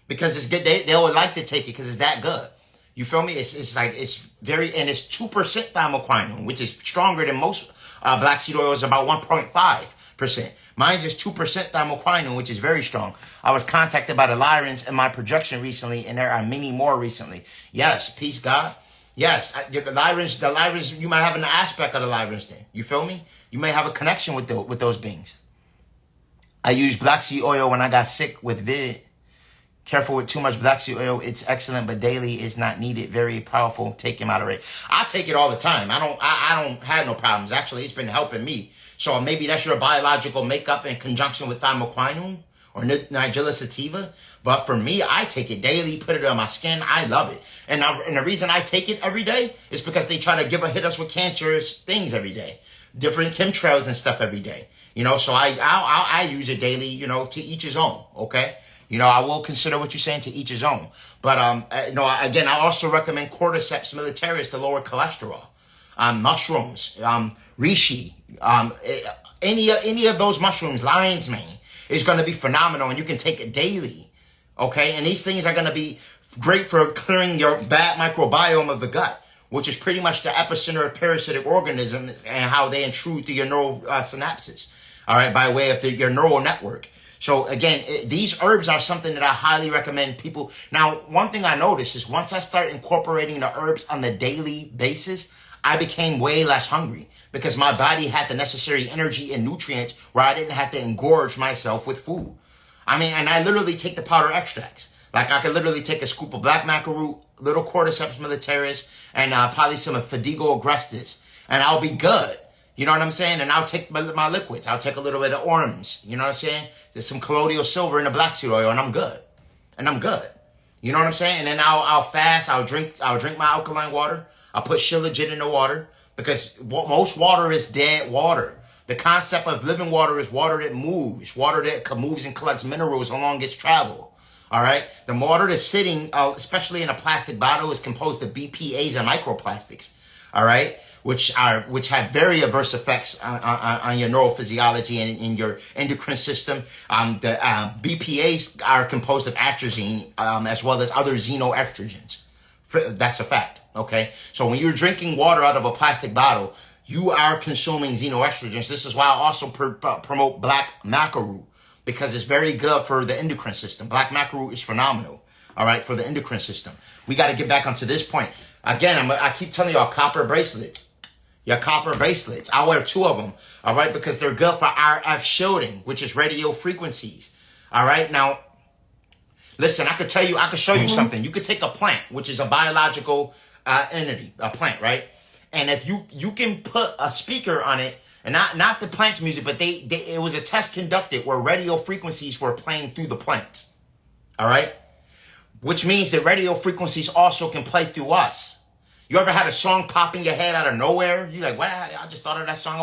[SPEAKER 1] because it's good. They'll like to take it because it's that good. You feel me? It's it's 2% thymoquinone, which is stronger than most black seed oils, about 1.5%. Mine's is 2% thymoquinone, which is very strong. I was contacted by the Lyrans in my projection recently, and there are many more recently. Yes, peace, God. Yes, the Lyrans, you might have an aspect of the Lyrans then. You feel me? You may have a connection with those beings. I used black seed oil when I got sick with vid. Careful with too much black seed oil. It's excellent, but daily is not needed. Very powerful. Take it moderate. I take it all the time. I don't have no problems. Actually, it's been helping me. So maybe that's your biological makeup in conjunction with thymoquinone or Nigella sativa. But for me, I take it daily, put it on my skin. I love it. And the reason I take it every day is because they try to hit us with cancerous things every day. Different chemtrails and stuff every day. So I use it daily, to each his own, okay? I will consider what you're saying, to each his own. But, again, I also recommend cordyceps militaris to lower cholesterol. Mushrooms, reishi, any of those mushrooms, lion's mane, is going to be phenomenal, and you can take it daily, okay? And these things are going to be great for clearing your bad microbiome of the gut, which is pretty much the epicenter of parasitic organisms and how they intrude through your neural synapses. all right, by way of your neural network. So again, these herbs are something that I highly recommend people. Now, one thing I noticed is once I start incorporating the herbs on the daily basis, I became way less hungry because my body had the necessary energy and nutrients where I didn't have to engorge myself with food. I mean, and I literally take the powder extracts. Like I could literally take a scoop of black maca root, little cordyceps militaris, and probably some Fidigo agrestis, and I'll be good. You know what I'm saying? And I'll take my liquids. I'll take a little bit of orange. You know what I'm saying? There's some colloidal silver in the black seed oil, and I'm good. And I'm good. You know what I'm saying? And then I'll fast. I'll drink my alkaline water. I'll put shilajit in the water because most water is dead water. The concept of living water is water that moves, water that moves and collects minerals along its travel. All right. The water that's sitting, especially in a plastic bottle, is composed of BPAs and microplastics. All right. Which have very adverse effects on your neurophysiology and in your endocrine system. The BPAs are composed of atrazine as well as other xenoestrogens. That's a fact. Okay. So when you're drinking water out of a plastic bottle, you are consuming xenoestrogens. This is why I also promote black maca root, because it's very good for the endocrine system. Black maca root is phenomenal, all right, for the endocrine system. We got to get back onto this point. Again, I keep telling y'all copper bracelets. Your copper bracelets. I wear 2 of them, all right, because they're good for RF shielding, which is radio frequencies, all right? Now, listen, I could show you something. You could take a plant, which is a biological entity, a plant, right? And if you can put a speaker on it, and not the plant's music, but it was a test conducted where radio frequencies were playing through the plants. All right? Which means that radio frequencies also can play through us. You ever had a song pop in your head out of nowhere? You're like, well, I just thought of that song.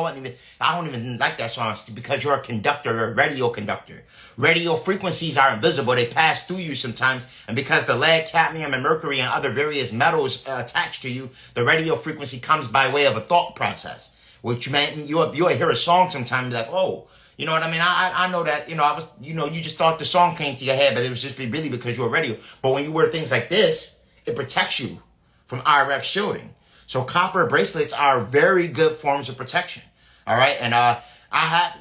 [SPEAKER 1] I don't even like that song. It's because you're a conductor, or a radio conductor. Radio frequencies are invisible. They pass through you sometimes. And because the lead, cadmium, and mercury and other various metals attached to you, the radio frequency comes by way of a thought process. Which meant you'll hear a song sometime and be like, oh, you know what I mean? I know that, you just thought the song came to your head, but it was just really because you're a radio. But when you wear things like this, it protects you from RF shielding. So copper bracelets are very good forms of protection. All right. And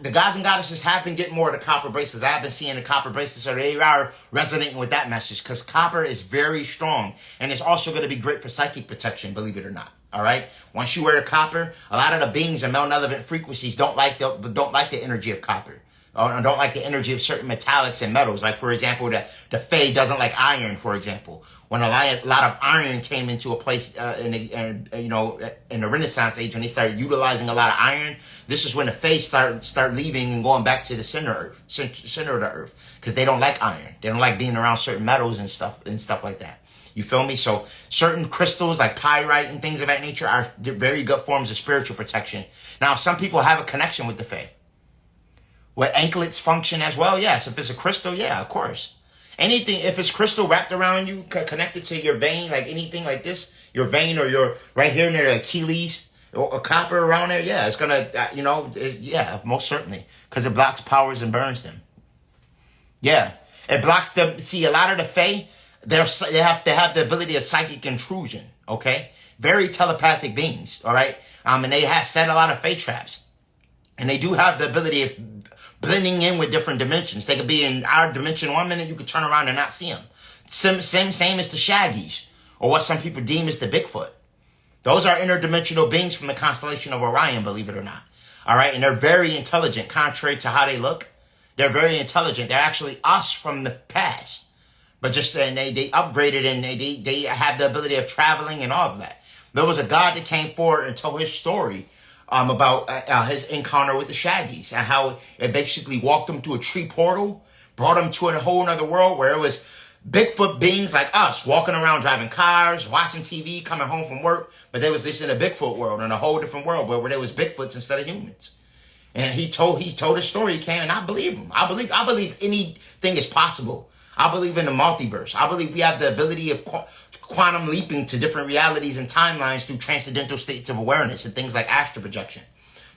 [SPEAKER 1] the gods and goddesses have been getting more of the copper bracelets. I've been seeing the copper bracelets, so they are resonating with that message because copper is very strong. And it's also going to be great for psychic protection, believe it or not. All right. Once you wear the copper, a lot of the beings and malevolent frequencies don't like the energy of copper. Or don't like the energy of certain metallics and metals. Like, for example, the Fae doesn't like iron, for example. When a lot of iron came into a place in the Renaissance age, when they started utilizing a lot of iron, this is when the Fae start leaving and going back to the center of the earth, because they don't like iron. They don't like being around certain metals and stuff like that. You feel me? So certain crystals like pyrite and things of that nature are very good forms of spiritual protection. Now, some people have a connection with the Fae. Will anklets function as well? Yes. If it's a crystal, yeah, of course. Anything, if it's crystal wrapped around you, connected to your vein, like anything like this, your vein or your right here near the Achilles, or copper around there, yeah, it's gonna, yeah, most certainly, because it blocks powers and burns them. Yeah, it blocks them. See, a lot of the Fae, they have the ability of psychic intrusion. Okay, very telepathic beings. All right, and they have set a lot of Fae traps, and they do have the ability of blending in with different dimensions. They could be in our dimension 1 minute, you could turn around and not see them. Same as the Shaggies, or what some people deem as the Bigfoot. Those are interdimensional beings from the constellation of Orion, believe it or not. All right, and they're very intelligent, contrary to how they look. They're very intelligent. They're actually us from the past, but just they upgraded and they have the ability of traveling and all of that. There was a god that came forward and told his story about his encounter with the Shaggies and how it basically walked him to a tree portal, brought him to a whole other world where it was Bigfoot beings like us walking around, driving cars, watching TV, coming home from work. But there was this in a Bigfoot world, in a whole different world where there was Bigfoots instead of humans. And he told his story, he came, and I believe him. I believe anything is possible. I believe in the multiverse. I believe we have the ability of quantum leaping to different realities and timelines through transcendental states of awareness and things like astral projection,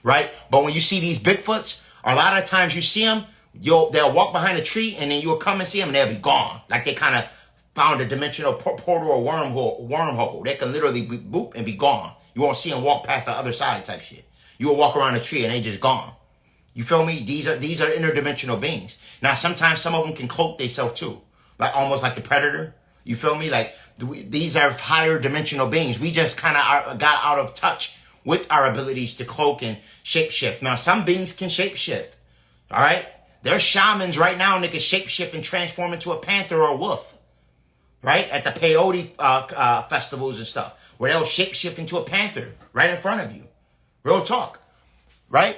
[SPEAKER 1] right? But when you see these Bigfoots, a lot of times you see them, they'll walk behind a tree and then you'll come and see them and they'll be gone. Like they kind of found a dimensional portal or wormhole. They can literally be boop and be gone. You won't see them walk past the other side type shit. You will walk around a tree and they just gone. You feel me? These are interdimensional beings. Now, sometimes some of them can cloak themselves too, like almost like the Predator. You feel me? Like these are higher dimensional beings. We just kind of got out of touch with our abilities to cloak and shapeshift. Now, some beings can shapeshift. All right, there's shamans right now that can shapeshift and transform into a panther or a wolf. Right at the peyote festivals and stuff, where they'll shapeshift into a panther right in front of you. Real talk, right?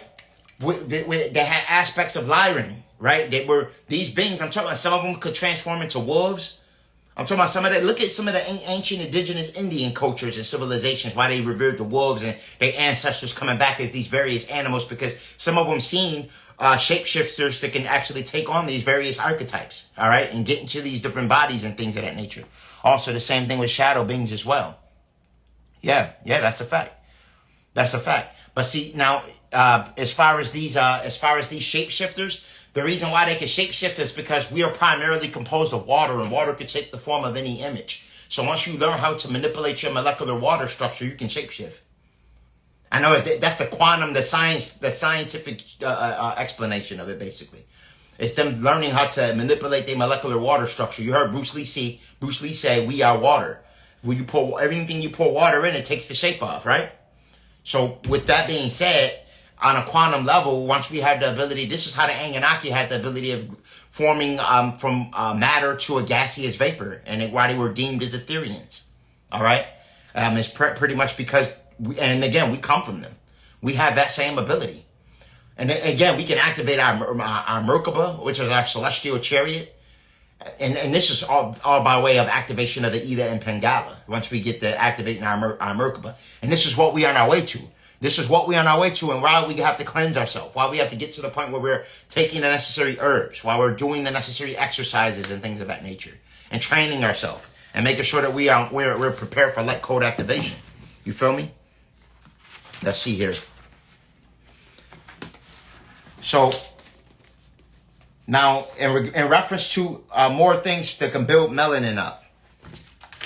[SPEAKER 1] They had aspects of Lyran, right? They were these beings. I'm talking about some of them could transform into wolves. I'm talking about some of that. Look at some of the ancient indigenous Indian cultures and civilizations, why they revered the wolves and their ancestors coming back as these various animals, because some of them seen shapeshifters that can actually take on these various archetypes, all right, and get into these different bodies and things of that nature. Also, the same thing with shadow beings as well. Yeah, that's a fact. That's a fact. But see, now, as far as these shapeshifters, the reason why they can shapeshift is because we are primarily composed of water, and water can take the form of any image. So once you learn how to manipulate your molecular water structure, you can shapeshift. I know that's the scientific explanation of it, basically. It's them learning how to manipulate their molecular water structure. You heard Bruce Lee say, we are water. When you pour everything you pour water in, it takes the shape off, right? So with that being said, on a quantum level, once we have the ability, this is how the Anunnaki had the ability of forming from matter to a gaseous vapor, and why they were deemed as Etherians. All right? It's pretty much because, we come from them. We have that same ability. And again, we can activate our Merkaba, which is our celestial chariot. And this is all by way of activation of the Ida and Pingala, once we get to activating our Merkaba. And this is what we are on our way to. This is what we are on our way to, and why we have to cleanse ourselves, why we have to get to the point where we're taking the necessary herbs, while we're doing the necessary exercises and things of that nature, and training ourselves, and making sure that we're prepared for light code activation. You feel me? Let's see here. So now, in reference to more things that can build melanin up,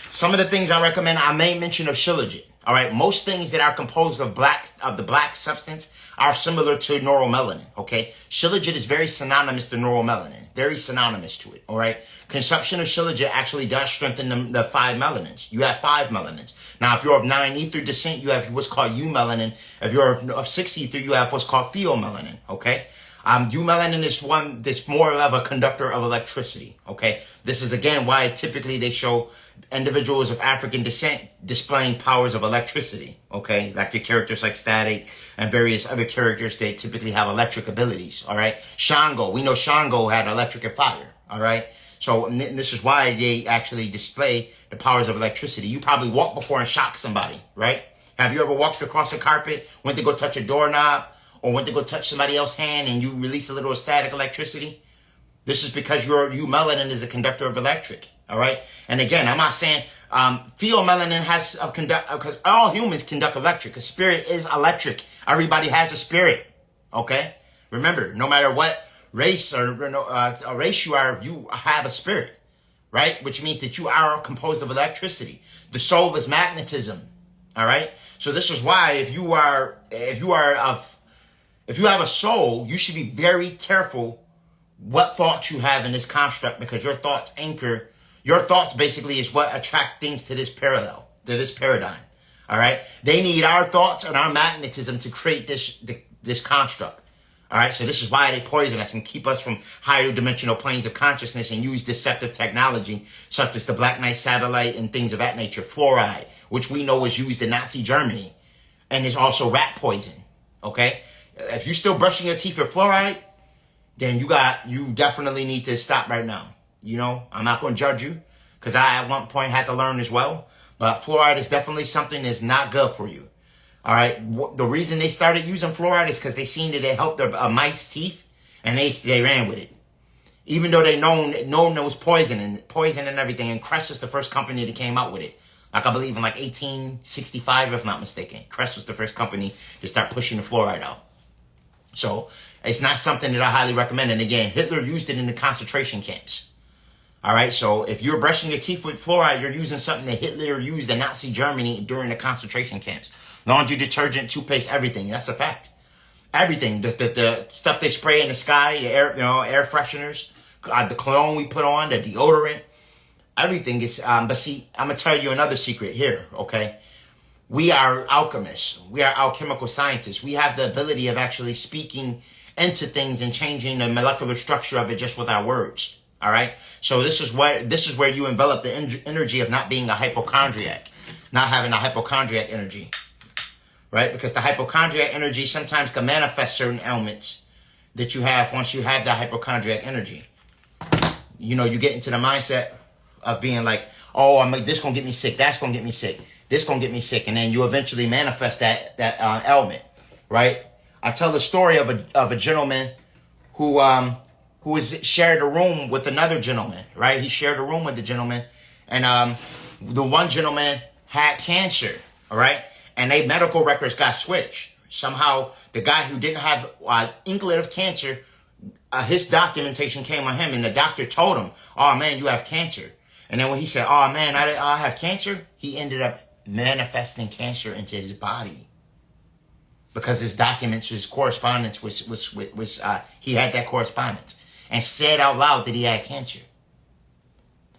[SPEAKER 1] some of the things I recommend, I may mention of Shilajit. All right, most things that are composed of the black substance are similar to neuromelanin. Okay, Shilajit is very synonymous to neuromelanin, very synonymous to it. All right, consumption of Shilajit actually does strengthen the 5 melanins. You have 5 melanins. Now, if you're of 9 ether descent, you have what's called eumelanin. If you're of 6 ether, you have what's called pheomelanin. Okay. Eumelanin is one that's more of a conductor of electricity. Okay, this is again why typically they show individuals of African descent displaying powers of electricity. Okay, like your characters like Static and various other characters, they typically have electric abilities. All right, Shango, we know Shango had electric and fire. All right, so this is why they actually display the powers of electricity. You probably walked before and shocked somebody, right? Have you ever walked across a carpet, went to go touch a doorknob, or went to go touch somebody else's hand and you release a little static electricity? This is because your eumelanin is a conductor of electric, all right? And again, I'm not saying pheomelanin has a conduct, because all humans conduct electric. A spirit is electric. Everybody has a spirit, okay? Remember, no matter what race or race you are, you have a spirit, right? Which means that you are composed of electricity. The soul is magnetism, all right? So this is why if you have a soul, you should be very careful what thoughts you have in this construct, because your thoughts basically is what attract things to this paradigm. All right. They need our thoughts and our magnetism to create this construct. All right. So this is why they poison us and keep us from higher dimensional planes of consciousness and use deceptive technology such as the Black Knight satellite and things of that nature. Fluoride, which we know was used in Nazi Germany, and is also rat poison. Okay. If you're still brushing your teeth with fluoride, then you definitely need to stop right now. You know, I'm not going to judge you, because I at one point had to learn as well. But fluoride is definitely something that's not good for you. All right. The reason they started using fluoride is because they seen that it helped their mice teeth, and they ran with it. Even though they known there was poison and everything. And Crest was the first company that came out with it. Like I believe in 1865, if not mistaken. Crest was the first company to start pushing the fluoride out. So it's not something that I highly recommend. And again, Hitler used it in the concentration camps. All right. So if you're brushing your teeth with fluoride, you're using something that Hitler used in Nazi Germany during the concentration camps. Laundry detergent, toothpaste, everything. That's a fact. Everything, the stuff they spray in the sky, the air, air fresheners, the cologne we put on, the deodorant, everything is. But see, I'm gonna tell you another secret here. Okay, we are alchemists. We are alchemical scientists. We have the ability of actually speaking into things and changing the molecular structure of it just with our words. All right. So this is where you envelop the energy of not being a hypochondriac, not having a hypochondriac energy. Right? Because the hypochondriac energy sometimes can manifest certain ailments that you have once you have that hypochondriac energy. You get into the mindset of being like, oh, this going to get me sick. That's going to get me sick. This going to get me sick. And then you eventually manifest that ailment. Right? I tell the story of a gentleman who shared a room with another gentleman. Right? He shared a room with the gentleman. And the one gentleman had cancer. All right? And they medical records got switched. Somehow, the guy who didn't have inkling of cancer, his documentation came on him, and the doctor told him, "Oh man, you have cancer." And then when he said, "Oh man, I have cancer," he ended up manifesting cancer into his body because his documents, his correspondence was he had that correspondence and said out loud that he had cancer.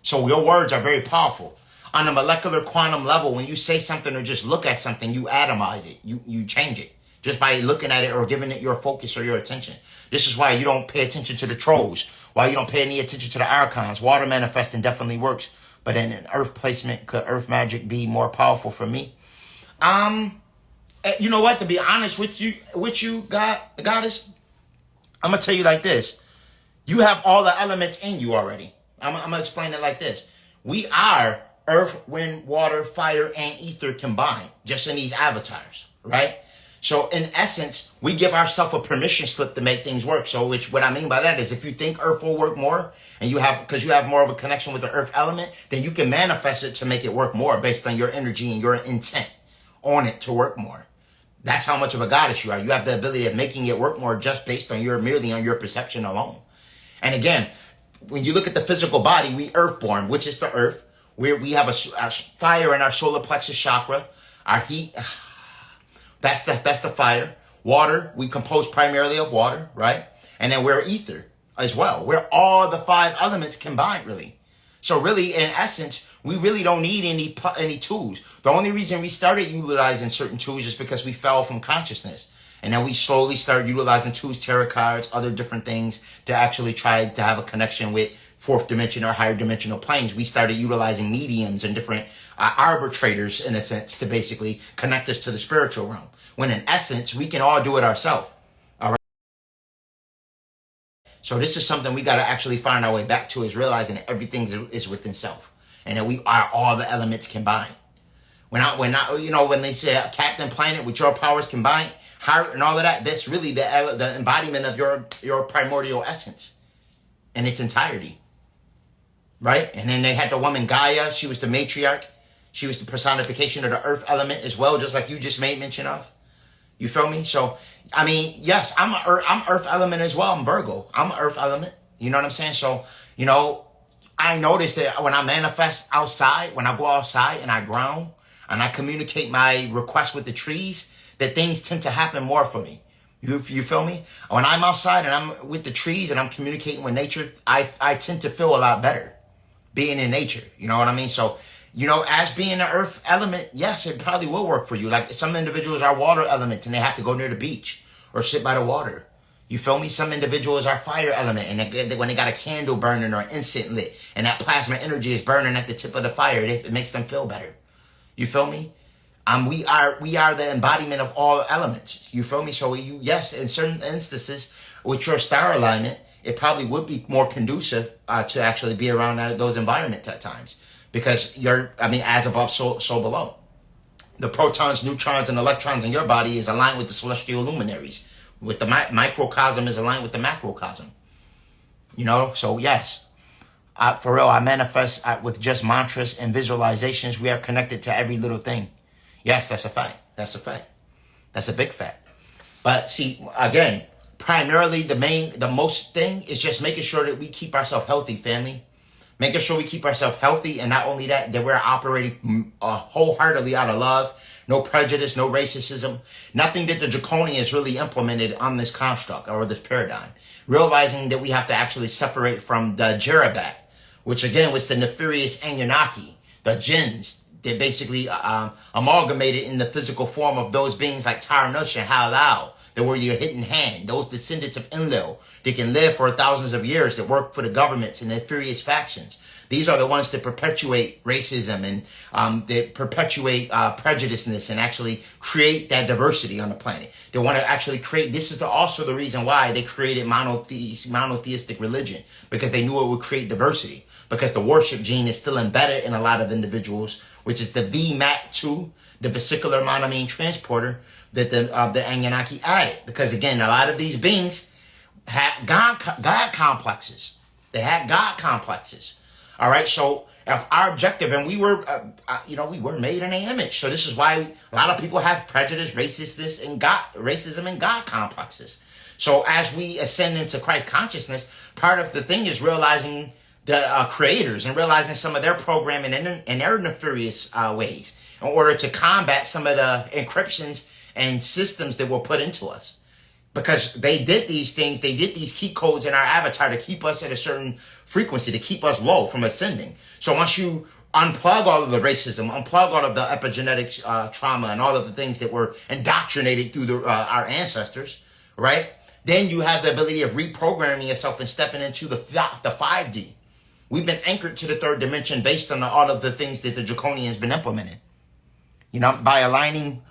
[SPEAKER 1] So your words are very powerful. On a molecular quantum level, when you say something or just look at something, you atomize it. You change it just by looking at it or giving it your focus or your attention. This is why you don't pay attention to the trolls. Why you don't pay any attention to the archons. Water manifesting definitely works. But in an earth placement, could earth magic be more powerful for me? You know what? To be honest with you, goddess, I'm going to tell you like this. You have all the elements in you already. I'm going to explain it like this. We are earth, wind, water, fire, and ether combined, just in these avatars, right? So in essence, we give ourselves a permission slip to make things work. So what I mean by that is if you think earth will work more, and because you have more of a connection with the earth element, then you can manifest it to make it work more based on your energy and your intent on it to work more. That's how much of a goddess you are. You have the ability of making it work more just based on merely on your perception alone. And again, when you look at the physical body, we earthborn, which is the earth. We have our fire in our solar plexus chakra. Our heat, that's the fire. Water, we compose primarily of water, right? And then we're ether as well. We're all the 5 elements combined, really. So really, in essence, we really don't need any tools. The only reason we started utilizing certain tools is because we fell from consciousness. And then we slowly started utilizing tools, tarot cards, other different things to actually try to have a connection with 4th dimension or higher dimensional planes. We started utilizing mediums and different arbitrators, in a sense, to basically connect us to the spiritual realm. When in essence, we can all do it ourselves. All right. So this is something we got to actually find our way back to, is realizing that everything is within self. And that we are all the elements combined. When they say Captain Planet with your powers combined, heart and all of that, that's really the embodiment of your primordial essence in its entirety. Right? And then they had the woman Gaia. She was the matriarch. She was the personification of the earth element as well, just like you just made mention of. You feel me? So, I mean, yes, I'm earth element as well. I'm Virgo. I'm an earth element. You know what I'm saying? So, I noticed that when I manifest outside, when I go outside and I ground and I communicate my request with the trees, that things tend to happen more for me. You feel me? When I'm outside and I'm with the trees and I'm communicating with nature, I tend to feel a lot better being in nature. You know what I mean? So, as being the earth element, yes, it probably will work for you. Like some individuals are water element and they have to go near the beach or sit by the water. You feel me? Some individuals are fire element, and when they got a candle burning or incense lit, and that plasma energy is burning at the tip of the fire, it makes them feel better. You feel me? We are the embodiment of all elements. You feel me? So yes, in certain instances, with your star alignment, it probably would be more conducive to actually be around those environments at times, because as above, so below. The protons, neutrons, and electrons in your body is aligned with the celestial luminaries. With the microcosm is aligned with the macrocosm. So yes, for real, I manifest with just mantras and visualizations. We are connected to every little thing. Yes, that's a fact. That's a fact. That's a big fact. But see, again, primarily the most thing is just making sure that we keep ourselves healthy, family. making sure we keep ourselves healthy, and not only that, that we're operating wholeheartedly out of love, no prejudice, no racism, nothing that the draconians really implemented on this construct or this paradigm. Realizing that we have to actually separate from the Jerabat, which again was the nefarious Anunnaki, the jinns, that basically amalgamated in the physical form of those beings like Taranush and Halal, that were your hidden hand, those descendants of Enlil, that can live for thousands of years, that work for the governments and nefarious factions. These are the ones that perpetuate racism and that perpetuate prejudiceness and actually create that diversity on the planet. They want to actually create, this is also the reason why they created monotheistic religion, because they knew it would create diversity, because the worship gene is still embedded in a lot of individuals, which is the VMAT2, the vesicular monoamine transporter that the Anunnaki added. Because again, a lot of these beings had God complexes. They had God complexes. All right, so if our objective, and we were, we were made in an image. So this is why a lot of people have prejudice, racism, and God complexes. So as we ascend into Christ consciousness, part of the thing is realizing the creators and realizing some of their programming and their nefarious ways in order to combat some of the encryptions and systems that were put into us. Because they did these things, they did these key codes in our avatar to keep us at a certain frequency, to keep us low from ascending. So once you unplug all of the racism, unplug all of the epigenetic trauma and all of the things that were indoctrinated through our ancestors, right? Then you have the ability of reprogramming yourself and stepping into the 5D. We've been anchored to the third dimension based on all of the things that the draconians been implementing. By aligning